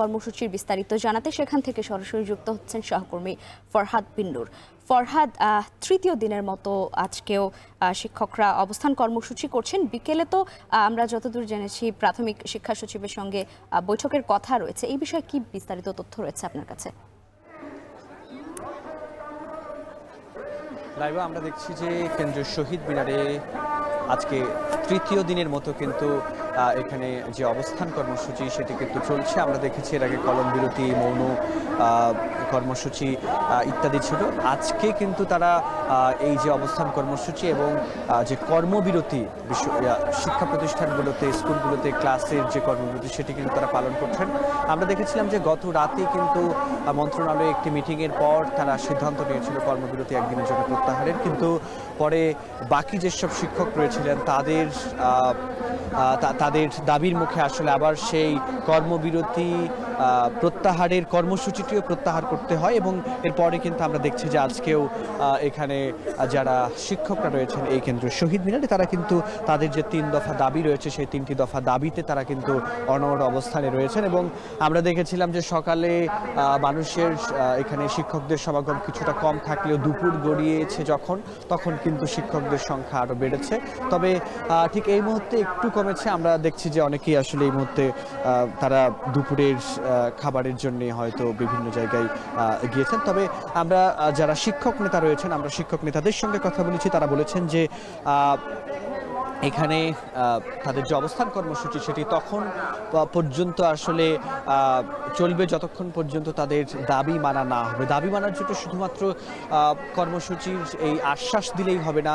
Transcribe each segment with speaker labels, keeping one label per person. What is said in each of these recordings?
Speaker 1: কর্মসূচির বিস্তারিত জানাতে সেখান থেকে সরাসরি যুক্ত হচ্ছেন সহকর্মী ফরহাদ বিন নূর। ফরহাদ, তৃতীয় দিনের মতো আজকেও শিক্ষকরা অবস্থান কর্মসূচি করছেন। বিকেলে তো আমরা যতদূর জেনেছি প্রাথমিক শিক্ষা সচিবের সঙ্গে বৈঠকের কথা রয়েছে। এই বিষয়ে কি বিস্তারিত তথ্য রয়েছে আপনার কাছে?
Speaker 2: লাইভা, আমরা দেখছি যে কেন্দ্রীয় শহীদ মিনারে আজকে তৃতীয় দিনের মতো কিন্তু এখানে যে অবস্থান কর্মসূচি সেটি কিন্তু চলছে। আমরা দেখেছি এর আগে কলম বিরতি, মৌন কর্মসূচি ইত্যাদি ছিল। আজকে কিন্তু তারা এই যে অবস্থান কর্মসূচি এবং যে কর্মবিরতি শিক্ষা প্রতিষ্ঠানগুলোতে, স্কুলগুলোতে ক্লাসের যে কর্মবিরতি সেটি কিন্তু তারা পালন করছেন। আমরা দেখেছিলাম যে গত রাতে কিন্তু মন্ত্রণালয়ে একটি মিটিংয়ের পর তারা সিদ্ধান্ত নিয়েছিল কর্মবিরতি একদিনের জন্য প্রত্যাহারের, কিন্তু পরে বাকি যেসব শিক্ষক রয়েছিলেন তাদের দাবির মুখে আসলে আবার সেই কর্মবিরতি প্রত্যাহারের কর্মসূচিটিও প্রত্যাহার করতে হয়। এবং এরপরে কিন্তু আমরা দেখছি যে আজকেও এখানে যারা শিক্ষকরা রয়েছেন এই কেন্দ্রীয় শহীদ মিনারে, তারা কিন্তু তাদের যে 3 দফা দাবি রয়েছে সেই 3টি দফা দাবিতে তারা কিন্তু অনড় অবস্থানে রয়েছেন। এবং আমরা দেখেছিলাম যে সকালে মানুষের এখানে শিক্ষকদের সমাগম কিছুটা কম থাকলেও দুপুর গড়িয়েছে তখন কিন্তু শিক্ষকদের সংখ্যা আরও বেড়েছে। তবে ঠিক এই মুহূর্তে একটু কমেছে। আমরা দেখছি যে অনেকেই আসলে এই মুহূর্তে তারা দুপুরের খাবারের জন্য হয়তো বিভিন্ন জায়গায় গিয়েছেন। তবে আমরা যারা শিক্ষক নেতা রয়েছেন, আমরা শিক্ষক নেতাদের সঙ্গে কথা বলেছি। তারা বলেছেন যে এখানে তাদের যে অবস্থান কর্মসূচি সেটি তখন পর্যন্ত আসলে চলবে যতক্ষণ পর্যন্ত তাদের দাবি মানা না হবে। দাবি মানার জন্য শুধুমাত্র কর্মসূচির এই আশ্বাস দিলেই হবে না,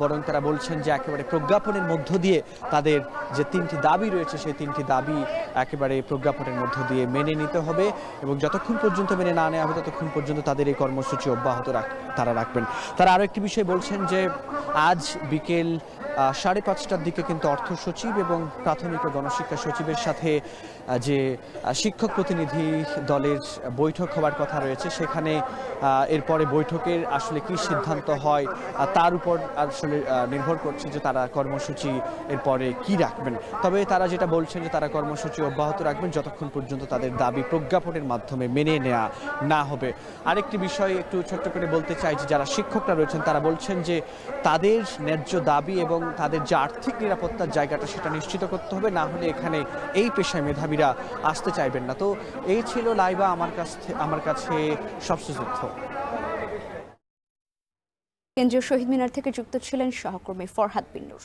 Speaker 2: বরং তারা বলছেন যে একেবারে প্রজ্ঞাপনের মধ্য দিয়ে তাদের যে 3টি দাবি রয়েছে সেই 3টি দাবি একেবারে প্রজ্ঞাপনের মধ্য দিয়ে মেনে নিতে হবে। এবং যতক্ষণ পর্যন্ত মেনে না নেওয়া হবে ততক্ষণ পর্যন্ত তাদের এই কর্মসূচি অব্যাহত তারা রাখবেন। তারা আরও একটি বিষয় বলছেন যে আজ বিকেল 5:30টার দিকে কিন্তু অর্থ সচিব এবং প্রাথমিক ও গণশিক্ষা সচিবের সাথে যে শিক্ষক প্রতিনিধি দলের বৈঠক হওয়ার কথা রয়েছে, সেখানে এরপরে বৈঠকের আসলে কি সিদ্ধান্ত হয় তার উপর আসলে নির্ভর করছে যে তারা কর্মসূচি এরপরে কি রাখবেন। তবে তারা যেটা বলছেন যে তারা কর্মসূচি অব্যাহত রাখবেন যতক্ষণ পর্যন্ত তাদের দাবি প্রজ্ঞাপনের মাধ্যমে মেনে নেওয়া না হবে। আরেকটি বিষয় একটু ছোট্ট করে বলতে চাই যে যারা শিক্ষকরা রয়েছেন তারা বলছেন যে তাদের ন্যায্য দাবি এবং তাদের যে আর্থিক নিরাপত্তার জায়গাটা সেটা নিশ্চিত করতে হবে, না হলে এখানে এই পেশায় মেধাবীরা আসতে চাইবেন না। তো এই ছিল লাইভা আমার কাছে সবচেয়ে তথ্য।
Speaker 1: কেন্দ্রীয় শহীদ মিনার থেকে যুক্ত ছিলেন সহকর্মী ফরহাদ বিন নূর।